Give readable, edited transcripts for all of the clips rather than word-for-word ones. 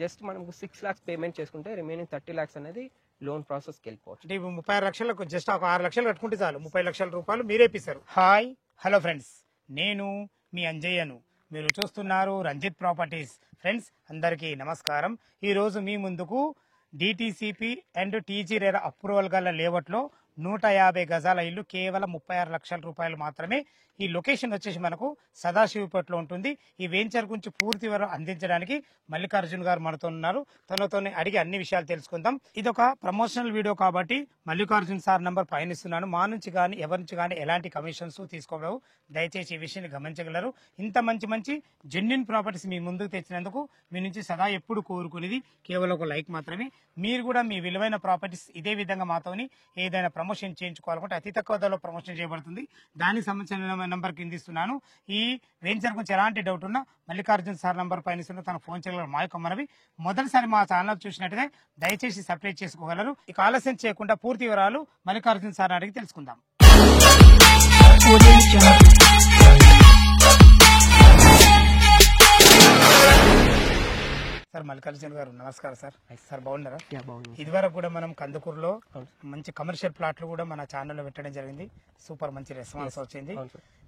Just మనం 6 lakhs payment చేసుకుంటే remaining 30 lakhs అనేది లోన్ ప్రాసెస్కి వెళ్ళిపోవచ్చు. అంటే 36 లక్షలకు జస్ట్ ఒక 6 లక్షలు కట్టుకుంటే చాలు, 30 లక్షల రూపాయలు మీరే ఇప్పిస్తారు. హాయ్ హలో ఫ్రెండ్స్, నేను మీ అంజయ్యను. మీరు చూస్తున్నారు రంజిత్ ప్రాపర్టీస్. ఫ్రెండ్స్ అందరికీ నమస్కారం. ఈరోజు మీ ముందుకు DTCP and TG RERA approval గల లేఅవుట్లో 150 గజాల ఇల్లు కేవలం 36 లక్షల రూపాయలు మాత్రమే. ఈ లొకేషన్ వచ్చేసి మనకు సదాశివపేటలో ఉంటుంది. ఈ వెంచర్ గురించి పూర్తి వివరం అందించడానికి మల్లికార్జున్ గారు మనతో ఉన్నారు. తనతోనే అడిగి అన్ని విషయాలు తెలుసుకుందాం. ఇది ఒక ప్రమోషనల్ వీడియో కాబట్టి మల్లికార్జున్ సార్ నంబర్ పైన ఇస్తున్నాను. మా నుంచి కానీ ఎవరి నుంచి కానీ ఎలాంటి కమిషన్స్ తీసుకోవడం, దయచేసి ఈ విషయాన్ని గమనించగలరు. ఇంత మంచి జెన్యున్ ప్రాపర్టీస్ మీ ముందుకు తెచ్చినందుకు మీ నుంచి సదా ఎప్పుడు కోరుకునేది కేవలం ఒక లైక్ మాత్రమే. మీరు కూడా మీ విలువైన ప్రాపర్టీస్ ఇదే విధంగా మాతోని ఏదైనా ప్రమోషన్ చేయించుకోవాలనుకుంటే అతి తక్కువ ధరలో ప్రమోషన్ చేయబడుతుంది. దానికి సంబంధించిన నంబర్ కింద ఇస్తున్నాను. ఈ వెంచర్ గురించి ఎలాంటి డౌట్ ఉన్నా మల్లికార్జున్ సార్ నంబర్ పైన ఇస్తున్నా తన ఫోన్ చేయగలరు. మా యొక్క మనవి మొదటిసారి మా ఛానల్ చూసినట్టుగా దయచేసి సబ్స్క్రైబ్ చేసుకోగలరు. ఇక ఆలస్యం చేయకుండా పూర్తి వివరాలు మల్లికార్జున్ సార్ అడిగి తెలుసుకుందాం. సార్ మల్లికార్జున్ గారు నమస్కారం సార్. సార్ బాగున్నారా? ఇదివరకు కూడా మనం కందుకూరులో మంచి కమర్షియల్ ప్లాట్లు కూడా మన ఛానల్లో పెట్టడం జరిగింది. సూపర్ మంచి రెస్పాన్స్ వచ్చింది.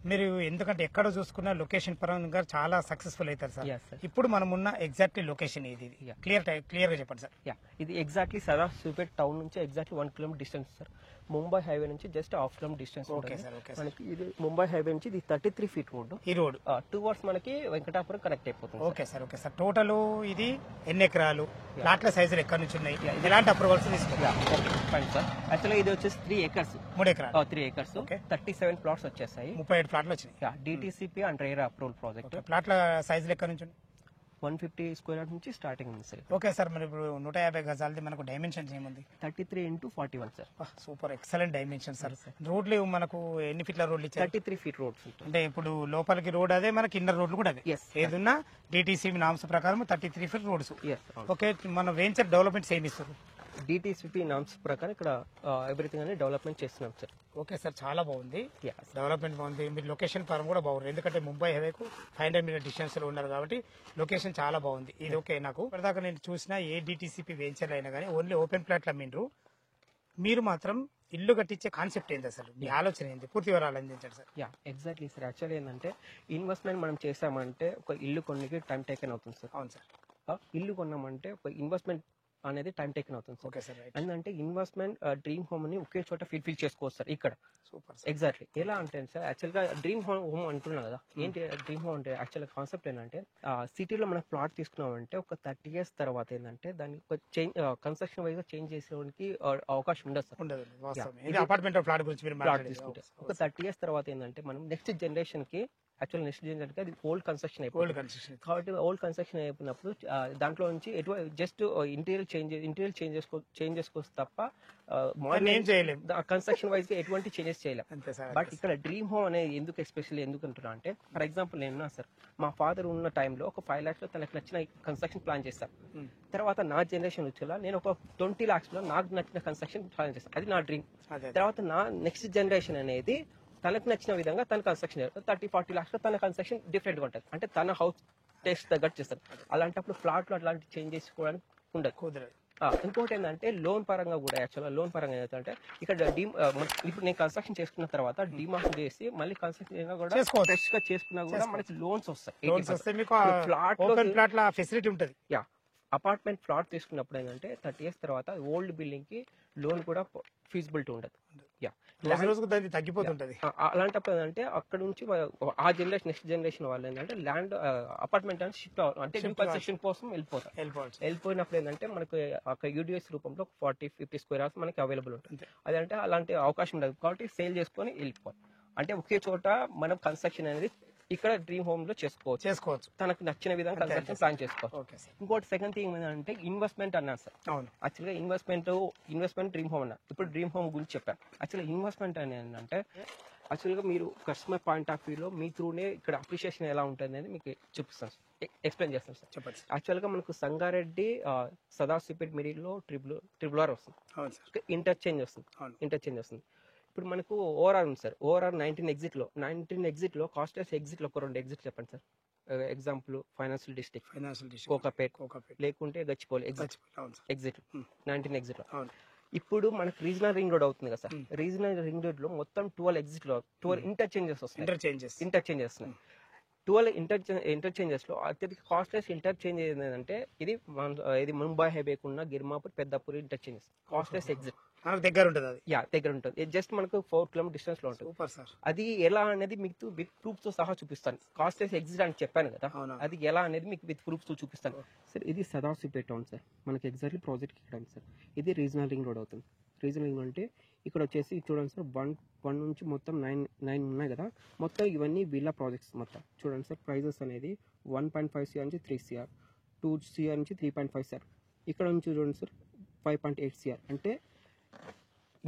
మీరు ఎందుకంటే ఎక్కడ చూసుకున్నా లొకేషన్ పరంగా చాలా సక్సెస్ఫుల్ అవుతారు సార్. ఇప్పుడు మనం ఉన్న ఎగ్జాక్ట్లీ లొకేషన్ ఇది క్లియర్ గా చెప్పండి సార్. ఇది ఎగ్జాక్ట్లీ సదాశివపేట టౌన్ నుంచి exactly 1 kilometer distance sir. Mumbai highway నుంచి జస్ట్ 1/2 kilometer డిస్టెన్స్. మనకి ఇది ముంబై హైవే నుంచి ఇది 33 feet రోడ్. ఈ రోడ్ 2 hours మనకి వెంకటాపురం కనెక్ట్ అయిపోతుంది. Okay sir. టోటల్ ఇది ఎన్ని ఎకరాలు, ప్లాట్ల సైజులు ఎక్కడి నుంచి ఉన్నాయి, ఎలాంటి అప్రూవల్స్ తీసుకున్నారు? సార్ యాక్చువల్గా ఇది వచ్చేసి 3 acres. 3 ఎకరాలు 3 acres 37 plots వచ్చేసాయి. 37 ప్లాట్లు వచ్చినాయి. DTCP and RERA approval project. ప్లాట్ల సైజులు ఎక్కడి నుంచి 150 square yards నుంచి స్టార్టింగ్ ఉంది సార్. Okay sir. మరి ఇప్పుడు 150 గజాలది మనకు డైమెన్షన్స్ ఏముంది? 33 into 41 sir. Super excellent dimension sir. రోడ్లు మనకు ఎన్ని ఫీట్ల రోడ్లు ఇచ్చారు? 33 feet రోడ్స్. అంటే ఇప్పుడు లోపలికి రోడ్ అదే, మనకి ఇన్నర్ రోడ్లు కూడా అదే. ఏదున్నా డిటిసి నామ్స్ ప్రకారం 33 feet రోడ్స్. ఓకే. మన వెంచర్ డెవలప్మెంట్స్ ఏమి ఇస్తారు? డిటిసిపి నామ్స్ ప్రకారం ఇక్కడ ఎవ్రీథింగ్ అనేది డెవలప్మెంట్ చేస్తున్నాం సార్. ఓకే సార్, చాలా బాగుంది. డెవలప్మెంట్ బాగుంది. మీరు లొకేషన్ పరం కూడా బాగుంది. ఎందుకంటే ముంబై హైవేకు 500 meter డిస్టెన్స్ లో ఉన్నారు కాబట్టి లొకేషన్ చాలా బాగుంది. ఇది ఓకే. నాకు ఇప్పటిదాకా నేను చూసిన ఏ డిటిసిపి వెంచర్ అయినా కానీ ఓన్లీ ఓపెన్ ప్లాట్లు అమ్మిండ్రు. మీరు మాత్రం ఇల్లు కట్టించే కాన్సెప్ట్ ఏంటి అసలు? మీ ఆలోచన ఏంటి? పూర్తి వివరాలు అందించండి సార్. Exactly sir. యాక్చువల్లీ ఏంటంటే ఇన్వెస్ట్మెంట్ మనం చేసామంటే ఒక ఇల్లు కొన్నికి టైం టేకెన్ అవుతుంది సార్. అవును సార్. ఇల్లు కొన్నామంటే ఒక ఇన్వెస్ట్మెంట్ అనేది టైం టేకెన్ అవుతుంది. Okay sir. ఎందుకంటే ఇన్వెస్ట్మెంట్ డ్రీమ్ హోమ్ ని ఒకే చోట ఫీల్ చేసుకోవచ్చు సార్ ఇక్కడ. సూపర్. ఎగ్జాక్ట్లీ. ఎలా అంటే సార్ యాక్చువల్ గా డ్రీమ్ హోమ్ అంటున్నా కదా, ఏంటి డ్రీమ్ హోమ్ అంటే యాక్చువల్ కాన్సెప్ట్ ఏంటంటే సిటీలో మనం ప్లాట్ తీసుకున్నామంటే ఒక 30 years తర్వాత ఏంటంటే దానికి ఒక కన్స్ట్రక్షన్ వైజ్ గా చేంజ్ చేసేవానికి అవకాశం ఉండదు సార్. అపార్ట్మెంట్ ప్లాట్ గురించి ప్లాట్ తీసుకుంటే ఒక 30 years తర్వాత ఏంటంటే మనం నెక్స్ట్ జనరేషన్ కి యాక్చువల్ నెక్స్ట్ జనరేషన్ కి అది ఓల్డ్ కన్స్ట్రక్షన్ అయిపోయింది కాబట్టి ఓల్డ్ కన్స్ట్రక్షన్ అయిపోయినప్పుడు దాంట్లో నుంచి జస్ట్ ఇంటీరియర్ చేంజ్ చేసుకోవచ్చు తప్ప కన్స్ట్రక్షన్ వైజ్ గా ఎటువంటి చేంజెస్ చేయలేం. బట్ ఇక్కడ డ్రీమ్ హోమ్ అనేది ఎందుకు ఎస్పెషల్లీ ఎందుకు అంటున్నా అంటే, ఫర్ ఎగ్జాంపుల్ నేను సార్ మా ఫాదర్ ఉన్న టైంలో ఒక 5 lakhs లో తనకు నచ్చిన కన్స్ట్రక్షన్ ప్లాన్ చేస్తాను. తర్వాత నా జనరేషన్ వచ్చేలా నేను ఒక 20 lakhs లో నాకు నచ్చిన కన్స్ట్రక్షన్ ప్లాన్ చేస్తాను. అది నా డ్రీమ్. తర్వాత నా నెక్స్ట్ జనరేషన్ అనేది తనకు నచ్చిన విధంగా తన కన్స్ట్రక్షన్ 30-40 lakhs లో తన కన్స్ట్రక్షన్ డిఫరెంట్ గా ఉంటుంది. అంటే తన హౌస్ టేస్ట్ తగ్గట్టు చేస్తారు. అలాంటప్పుడు ఫ్లాట్ లో అట్లాంటి చేంజ్ చేసుకోవడానికి ఉండదు. ఇంకోటి ఏంటంటే లోన్ పరంగా కూడా యాక్చువల్గా లోన్ పరంగా ఏంటంటే ఇక్కడ ఇప్పుడు నేను కన్స్ట్రక్షన్ చేసుకున్న తర్వాత డిమార్క్ చేసి మళ్ళీ కన్స్ట్రక్షన్ కూడా ఫ్రెష్ గా చేసుకున్నా కూడా మనకి లోన్స్ వస్తాయి. ఫ్లాట్ ఫెసిలిటీ ఉంటుంది. అపార్ట్మెంట్ ఫ్లాట్ తీసుకున్నప్పుడు ఏంటంటే 30 years తర్వాత ఓల్డ్ బిల్డింగ్ కి లోన్ కూడా ఫీజిబిలిటీ ఉండదు. తగ్గిపోతుంటది. అలాంటప్పుడు ఏంటంటే అక్కడ నుంచి ఆ జనరేషన్ నెక్స్ట్ జనరేషన్ వాళ్ళు ఏంటంటే ల్యాండ్ అపార్ట్మెంట్ అని షిఫ్ట్ అవ్వాలి అంటే కన్స్ట్రక్షన్ కోసం వెళ్ళిపోయినప్పుడు ఏంటంటే మనకి అక్కడ యూడిఎస్ రూపంలో 40-50 square yards మనకి అవైలబుల్ ఉంటుంది. అదంటే అలాంటి అవకాశం ఉండదు కాబట్టి సేల్ చేసుకొని వెళ్ళిపోవాలి. అంటే ఒకే చోట మనం కన్స్ట్రక్షన్ అనేది ఇక్కడ డ్రీమ్ హోమ్ లో చేసుకోవచ్చు. తనకు నచ్చిన విధంగా కన్స్ట్రక్షన్ ప్లాన్ చేసుకోవచ్చు. ఇంకోటి సెకండ్ థింగ్ ఏంటంటే ఇన్వెస్ట్మెంట్ అన్నారు సార్. యాక్చువల్గా ఇన్వెస్ట్మెంట్ డ్రీమ్ హోమ్ అన్నారు. ఇప్పుడు డ్రీమ్ హోమ్ గురించి చెప్పాను. యాక్చువల్గా ఇన్వెస్ట్మెంట్ అనేది ఏంటంటే యాక్చువల్గా మీరు కస్టమర్ పాయింట్ ఆఫ్ వ్యూలో మీ త్రూనే ఇక్కడ అప్రిషియేషన్ ఎలా ఉంటుంది అనేది మీకు చూపిస్తాను, ఎక్స్ప్లెయిన్ చేస్తాను సార్. చెప్పండి. యాక్చువల్గా మనకు సంగారెడ్డి సదాశివపేట మిడిల్లో ట్రిపుల్ ఆర్ వస్తుంది. ఇంటర్చేంజ్ వస్తుంది. ఇప్పుడు మనకు ఓఆర్ఆర్ ఉంది సార్. ఓఆర్ఆర్ 19 exit లో కాస్ట్లెస్ ఎగ్జిట్ లో ఒక 2 exits చెప్పండి sir. Example financial district Kokapet లేకుంటే గచ్చిపోలి ఎగ్జిట్ 19 ఎగ్జిట్ లో. ఇప్పుడు మనకు రీజనల్ రింగ్ రోడ్ అవుతుంది కదా సార్, రీజనల్ రింగ్ రోడ్ లో మొత్తం 12 ఎగ్జిట్ లో 12 ఇంటర్చేంజెస్ వస్తున్నాయి. 12 ఇంటర్చేంజెస్ లో అత్యధిక కాస్ట్లెస్ ఇంటర్చేంజ్ ఏంటంటే ఇది ముంబై హైవేకి ఉన్న Girmapur Peddapur interchanges costless exit దగ్గర ఉంటుంది. దగ్గర ఉంటుంది, జస్ట్ మనకు 4 కిలోమీటర్ డిస్టెన్స్ లో ఉంటుంది. అది ఎలా అనేది మీకు విత్ ప్రూఫ్ తో సహా చూపిస్తాను. కాస్ట్లెస్ ఎగ్జిట్ అని చెప్పాను కదా, అది ఎలా అనేది మీకు విత్ ప్రూఫ్ తో చూపిస్తాను సార్. ఇది సదాశివపేట టౌన్ సార్, మనకి ఎగ్జాక్ట్లీ ప్రాజెక్ట్ ఇక్కడ సార్. ఇది రీజనల్ రింగ్ రోడ్ అవుతుంది. రీజనల్ రింగ్ అంటే ఇక్కడ వచ్చేసి చూడండి సార్, 1 నుంచి మొత్తం 9 ఉన్నాయి కదా, మొత్తం ఇవన్నీ విల్లా ప్రాజెక్ట్స్ మొత్తం చూడండి సార్. ప్రైజెస్ అనేది 1.5 CR నుంచి 3 CR, 2 CR నుంచి 3.5 CR. ఇక్కడ నుంచి చూడండి సార్ 5.8 CR. అంటే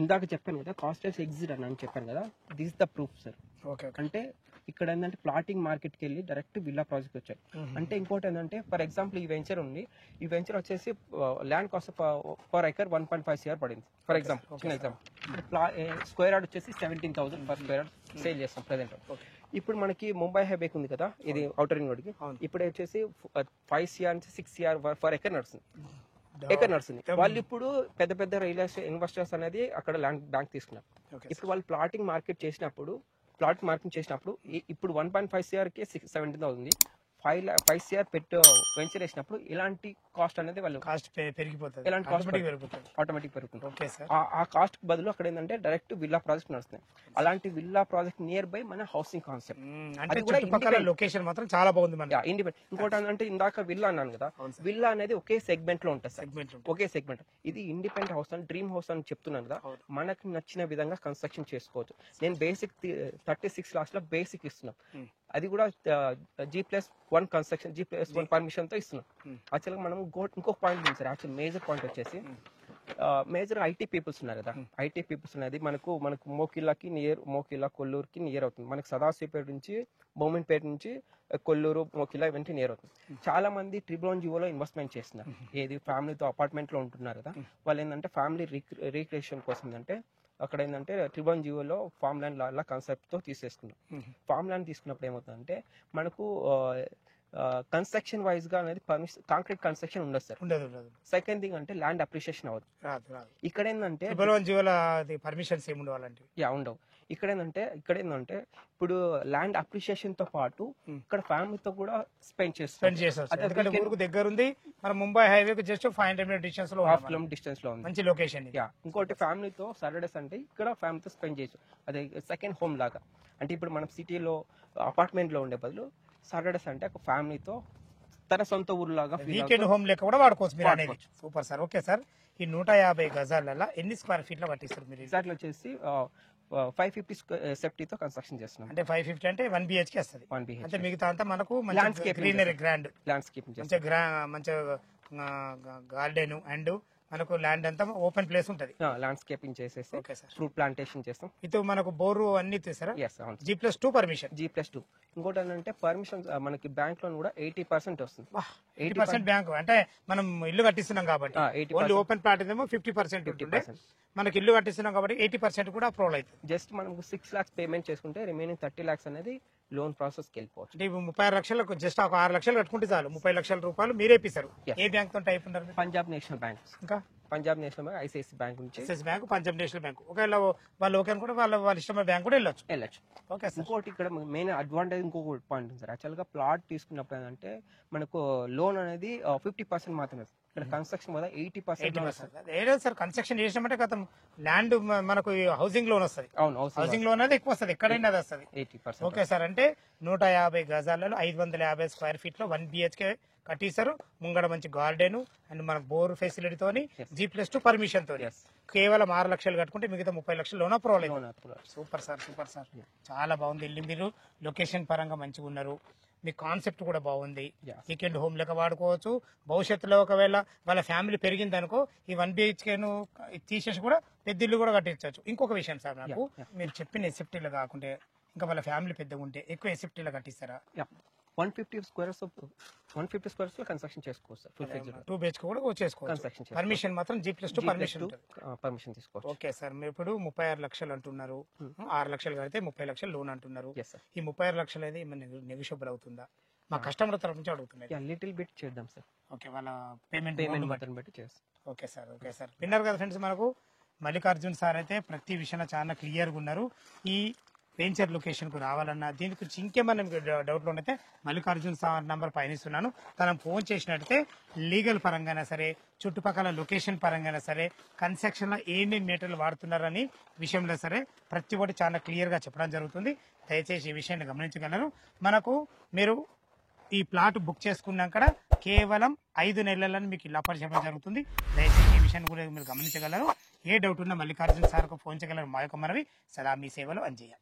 ఇందాక చెప్పాను కదా కాస్ట్లెస్ ఎగ్జిట్ అని చెప్పాను కదా, దిస్ ద ప్రూఫ్ సార్. అంటే ఇక్కడ ఏంటంటే ప్లాటింగ్ మార్కెట్ కి వెళ్ళి డైరెక్ట్ విల్లా ప్రాజెక్ట్ వచ్చాయి. అంటే ఇంకోటి ఏంటంటే ఫర్ ఎగ్జాంపుల్ ఈ వెంచర్ ఉంది, ఈ వెంచర్ వచ్చేసి land cost per acre 1.5 CR పడింది ఫర్ ఎగ్జాంపుల్, చిన్న ఎగ్జాంపుల్. స్క్వేర్ యార్డ్ వచ్చేసి 17,000 పర్ స్క్వేర్ యార్డ్ సేల్ చేస్తాం ప్రెసెంట్. ఇప్పుడు మనకి ముంబై హైవేక్ ఉంది కదా, ఇది అవుటర్ రింగ్ రోడ్ కి, ఇప్పుడు వచ్చేసి 5 CR నుంచి 6 CR పర్ ఎకర్ నడుస్తుంది. వాళ్ళు ఇప్పుడు పెద్ద పెద్ద రియల్ ఎస్టేట్ ఇన్వెస్టర్స్ అనేది అక్కడ ల్యాండ్ బ్యాంక్ తీసుకున్నారు. ఇప్పుడు వాళ్ళు ప్లాటింగ్ మార్కెట్ చేసినప్పుడు ఇప్పుడు 1.5 CR కి 17,000, 5 CR వెంచర్ వేసినప్పుడు ఇలాంటి కాస్ట్ అనేది వాళ్ళు కాస్ట్ పెరిగిపోతుంది, ఇలాంటి కాస్ట్ ఆటోమేటిక్ పెరుగుతుంది. ఆ కాస్ట్ బదులు అక్కడ ఏంటంటే డైరెక్ట్ విల్లా ప్రాజెక్ట్ నడుస్తున్నాయి. అలాంటి విల్లా ప్రాజెక్ట్ నియర్ బై మన హౌసింగ్ కాన్సెప్ట్, లొకేషన్ మాత్రం చాలా బాగుంది. ఇండిపెండెంట్. ఇంకోటి అంటే ఇందాక విల్లా అన్నాను కదా, విల్లా అనేది ఒకే సెగ్మెంట్ లో ఉంటుంది, ఒకే సెగ్మెంట్. ఇది ఇండిపెండెంట్ హౌస్ అని డ్రీమ్ హౌస్ అని చెప్తున్నాను కదా, మనకు నచ్చిన విధంగా కన్స్ట్రక్షన్ చేసుకోవచ్చు. నేను బేసిక్ 36 lakhs లో బేసిక్ ఇస్తున్నాం. అది కూడా G+1 కన్స్ట్రక్షన్, G+1 పర్మిషన్ తో ఇస్తున్నాం. యాక్చువల్గా మనం ఇంకొక పాయింట్ ఉంది సార్, యాక్చువల్ మేజర్ పాయింట్ వచ్చేసి మేజర్ ఐటీ పీపుల్స్ ఉన్నారు కదా, ఐటీ పీపుల్స్ అనేది మనకు మోకిలాకి నియర్, మోకిలా కొల్లూరుకి నియర్ అవుతుంది. మనకు సదాశివపేట నుంచి బొమ్మన్పేట నుంచి కొల్లూరు మోకిలా ఇవన్నీ నియర్ అవుతుంది. చాలా మంది ట్రిబ్లోన్ జియోలో ఇన్వెస్ట్మెంట్ చేస్తున్నారు. ఏది ఫ్యామిలీతో అపార్ట్మెంట్ లో ఉంటున్నారు కదా, వాళ్ళు ఏంటంటే ఫ్యామిలీ రీక్రియేషన్ కోసం ఏంటంటే అక్కడ ఏంటంటే ట్రిబ్లోన్ జియోలో ఫామ్ ల్యాండ్ లా కాన్సెప్ట్ తో తీసేసుకున్నాం. ఫామ్ ల్యాండ్ తీసుకున్నప్పుడు ఏమవుతుందంటే మనకు కన్స్ట్రక్షన్ వైజ్ గా అనేది కాంక్రీట్ కన్స్ట్రక్షన్ ఉండదు సార్. సెకండ్ థింగ్ అంటే ల్యాండ్ అప్రిషియేషన్ అవ్వదు. ఇక్కడ ఏంటంటే పర్మిషన్స్ ఏమి ఉండవు. ఇక్కడ ఏంటంటే ఇప్పుడు ల్యాండ్ అప్రిషియేషన్ తో పాటు ఇక్కడ ఫ్యామిలీతో కూడా స్పెండ్ చేస్తాం. దగ్గర ఉంది, మన ముంబై హైవే జస్ట్ 500 డిస్టెన్స్ లో, హాఫ్ కిలోమీటర్ డిస్టెన్స్ లో ఉంది, మంచి లొకేషన్. ఇంకోటి ఫ్యామిలీతో సాటర్డేస్ అంటే ఇక్కడ ఫ్యామిలీతో స్పెండ్ చేయొచ్చు. అదే సెకండ్ హోమ్ లాగా. అంటే ఇప్పుడు మనం సిటీలో అపార్ట్మెంట్ లో ఉండే బదులు సాటర్డేస్ అంటే ఒక ఫ్యామిలీతో తన సొంత ఊరులాగా వీకెండ్ హోమ్ లెక్క కూడా వాడుకోవచ్చు మీరు అనేది. Super sir. ఓకే సార్, ఈ 150 గజాలలో ఎన్ని స్క్వేర్ ఫీట్ లో కట్టిస్తారు మీరు? ఎగ్జాక్ట్లీ వచ్చేసి 550 సేఫ్టీతో కన్స్ట్రక్షన్ చేస్తున్నాం. అంటే 550 అంటే 1 BHK వస్తుంది. అంటే మిగతా అంతా మనకు ల్యాండ్స్కేప్, గ్రీనరీ, గ్రాండ్ ల్యాండ్స్కేప్, మంచిగా గార్డెన్ అండ్ మనకు ల్యాండ్ అంతా ఓపెన్ ప్లేస్ ఉంటది. ల్యాండ్స్కేపింగ్ చేసేసి ఫ్రూట్ ప్లాంటేషన్ చేస్తాం. ఇది మనకు బోరు అన్ని తీసారా? G+2 permission. G+2. ఇంకోటి ఏంటంటే పర్మిషన్ మనకి బ్యాంక్ లోన్ కూడా 80% వస్తుంది. 80% బ్యాంక్ అంటే మనం ఇల్లు కట్టిస్తున్నాం కాబట్టి ఓన్లీ ఓపెన్ ప్లాట్ ఏమో 50% ఉంటుంది. మనకి ఇల్లు కట్టిస్తున్నాం కాబట్టి 80% కూడా అప్రూవల్ అవుతుంది. జస్ట్ మనకు 6 lakhs పేమెంట్ చేసుకుంటే రిమైనింగ్ 30 lakhs అనేది లోన్ ప్రాసెస్ కి వెళ్ళిపోవచ్చు. అంటే 36 లక్షలకు జస్ట్ ఒక 6 లక్షలు కట్టుకుంటే చాలు, 30 లక్షల రూపాయలు మీరే ఇప్పిస్తారు. ఏ బ్యాంక్ తో టైప్ ఉన్నారు? పంజాబ్ నేషనల్ బ్యాంక్. ఇంకా పంజాబ్ నేషనల్ బ్యాంక్, ఐసిఐసి బ్యాంక్ నుంచి, ఐసిఐసి బ్యాంక్, పంజాబ్ నేషనల్ బ్యాంక్. ఒకవేళ వాళ్ళు ఓకే అనుకుంటే వాళ్ళ ఇష్టమైన బ్యాంక్ కూడా వెళ్ళొచ్చు. ఓకే. ఇంకోటి ఇక్కడ మెయిన్ అడ్వాంటేజ్ ఇంకొక పాయింట్ ఉంది సార్. యాక్చువల్ గా ప్లాట్ తీసుకున్నప్పుడు ఏంటంటే మనకు లోన్ అనేది 50% మాత్రమే. ఇక్కడ కన్స్ట్రక్షన్ మీద 80% ఏదో సార్. కన్స్ట్రక్షన్ చేసినామంటే గతం ల్యాండ్ మనకు హౌసింగ్ లోన్ వస్తుంది. అవును, హౌసింగ్ లోన్ అనేది ఎక్కువ వస్తుంది, ఎక్కడైనా అది వస్తుంది. 80%. Okay sir. అంటే 150 గజాలలో 550 స్క్వేర్ ఫీట్ లో 1 BHK కట్టిస్తారు. ముంగడ మంచి గార్డెన్ అండ్ మన బోర్ ఫెసిలిటీతో G+2 పర్మిషన్ తో కేవలం 6 లక్షలు కట్టుకుంటే మిగతా 30 లక్షలు లోన్ అప్రూవల్ అయింది. Super sir, super sir. చాలా బాగుంది ఇల్లు. మీరు లొకేషన్ పరంగా మంచిగా ఉన్నారు, మీ కాన్సెప్ట్ కూడా బాగుంది. వీకెండ్ హోమ్ లెక్క వాడుకోవచ్చు. భవిష్యత్తులో ఒకవేళ వాళ్ళ ఫ్యామిలీ పెరిగింది అనుకో ఈ 1 BHK తీసేసి కూడా పెద్ద ఇల్లు కూడా కట్టించవచ్చు. ఇంకొక విషయం సార్, నాకు మీరు చెప్పిన ఎస్ఎఫ్టీలో కాకుండా ఇంకా వాళ్ళ ఫ్యామిలీ పెద్దగా ఉంటే ఎక్కువ ఎస్ఎఫ్టీలో కట్టిస్తారా? 150 స్క్వేర్స్ లో కన్స్ట్రక్షన్ చేసుకోవచ్చు సార్. 2 BHK కూడా చేసుకోవచ్చు. పర్మిషన్ మాత్రం G+2 పర్మిషన్ తీసుకోవచ్చు. Okay sir. మీరు ఇప్పుడు 36 లక్షలు అంటున్నారు, 6 లక్షలు కడితే 30 లక్షలు లోన్ అంటున్నారు. ఈ 36 లక్షలు అనేది నెగోషియబుల్ అవుతుందా? మా కస్టమర్ తరఫు నుంచి అడుగుతున్నారు. లిటిల్ బిట్ చేద్దాం సార్. ఓకే, వాళ్ళ పేమెంట్ మెథడ్ బట్టి చేస్తాం. ఓకే సార్ విన్నారు కదా ఫ్రెండ్స్, మనకు మల్లికార్జున్ సార్ అయితే ప్రతి విషయంలో చాలా క్లియర్గా ఉన్నారు. ఈ వెంచర్ లొకేషన్కు రావాలన్నా దీని గురించి ఇంకేమన్నా మీకు డౌట్లు ఉంటే మల్లికార్జున్ సార్ నంబర్ పైన ఇస్తున్నాను. తనకు ఫోన్ చేసినట్టయితే లీగల్ పరంగానే సరే, చుట్టుపక్కల లొకేషన్ పరంగానే సరే, కన్స్ట్రక్షన్లో ఏమేమి మెటీరియల్ వాడుతున్నారని విషయంలో సరే ప్రతి ఒక్కటి చాలా క్లియర్గా చెప్పడం జరుగుతుంది. దయచేసి ఈ విషయాన్ని గమనించగలరు. మనకు మీరు ఈ ప్లాట్ బుక్ చేసుకున్నాక కేవలం 5 నెలలను మీకు ఇలా పరిచయం జరుగుతుంది. దయచేసి ఈ విషయాన్ని కూడా మీరు గమనించగలరు. ఏ డౌట్ ఉన్నా మల్లికార్జున్ సార్కు ఫోన్ చేయగలరు. మా యొక్క మనవి. సదా మీ సేవలో అంజయ్య.